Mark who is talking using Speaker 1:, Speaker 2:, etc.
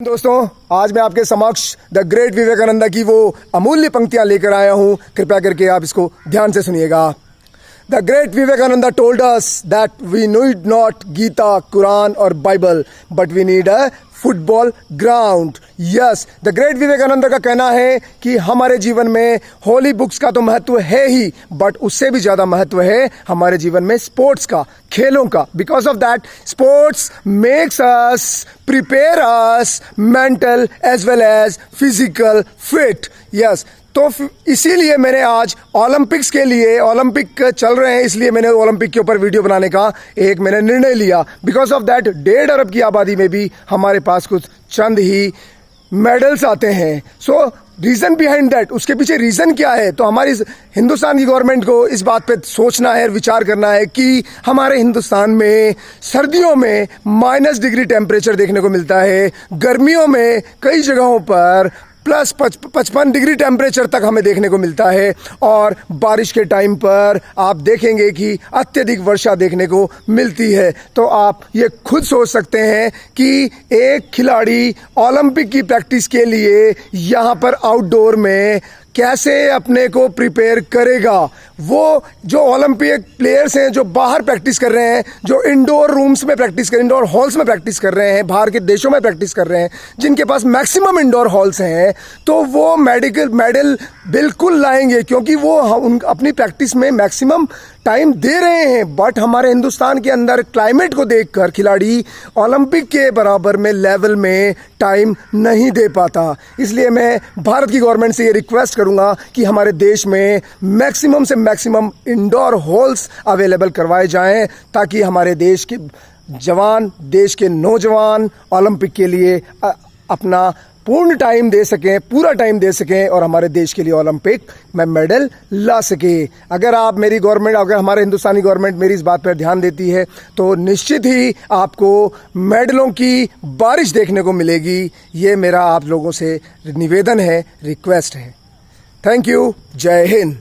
Speaker 1: दोस्तों, आज मैं आपके समक्ष द ग्रेट विवेकानंदा की वो अमूल्य पंक्तियां लेकर आया हूं। कृपया करके आप इसको ध्यान से सुनिएगा। The great Vivekananda told us that we need not Gita, Quran और Bible, but we need a football ground. Yes, the great Vivekananda का कहना है कि हमारे जीवन में होली बुक्स का तो महत्व है ही, बट उससे भी ज़्यादा महत्व है हमारे जीवन में स्पोर्ट्स का, खेलों का। Because of that sports makes us, prepare us mental as well as physical fit. Yes, तो इसीलिए मैंने आज ओलंपिक्स के लिए, ओलंपिक चल रहे हैं इसलिए मैंने ओलंपिक के ऊपर वीडियो बनाने का मैंने निर्णय लिया। बिकॉज ऑफ दैट 1.5 अरब की आबादी में भी हमारे पास कुछ चंद ही मेडल्स आते हैं। सो रीज़न बिहाइंड दैट, उसके पीछे रीज़न क्या है? तो हमारी हिंदुस्तान की गवर्नमेंट को इस बात पे सोचना है, विचार करना है कि हमारे हिंदुस्तान में सर्दियों में -डिग्री टेम्परेचर देखने को मिलता है, गर्मियों में कई जगहों पर +55 डिग्री टेम्परेचर तक हमें देखने को मिलता है, और बारिश के टाइम पर आप देखेंगे कि अत्यधिक वर्षा देखने को मिलती है। तो आप ये खुद सोच सकते हैं कि एक खिलाड़ी ओलंपिक की प्रैक्टिस के लिए यहाँ पर आउटडोर में कैसे अपने को प्रिपेयर करेगा। वो जो ओलंपिक प्लेयर्स हैं जो बाहर प्रैक्टिस कर रहे हैं, जो इंडोर रूम्स में प्रैक्टिस कर, इंडोर हॉल्स में प्रैक्टिस कर रहे हैं, बाहर के देशों में प्रैक्टिस कर रहे हैं, जिनके पास मैक्सिमम इंडोर हॉल्स हैं, तो वो मेडल बिल्कुल लाएंगे, क्योंकि वो अपनी प्रैक्टिस में मैक्सिमम टाइम दे रहे हैं। बट हमारे हिंदुस्तान के अंदर क्लाइमेट को देखकर खिलाड़ी ओलंपिक के बराबर में लेवल में टाइम नहीं दे पाता। इसलिए मैं भारत की गवर्नमेंट से ये रिक्वेस्ट करूंगा कि हमारे देश में मैक्सिमम से मैक्सिमम इंडोर हॉल्स अवेलेबल करवाए जाएं, ताकि हमारे देश के जवान, देश के नौजवान ओलंपिक के लिए अपना पूर्ण टाइम दे सकें, पूरा टाइम दे सकें, और हमारे देश के लिए ओलंपिक में मेडल ला सके। अगर हमारे हिंदुस्तानी गवर्नमेंट मेरी इस बात पर ध्यान देती है तो निश्चित ही आपको मेडलों की बारिश देखने को मिलेगी। ये मेरा आप लोगों से निवेदन है, रिक्वेस्ट है। Thank you. जय हिंद।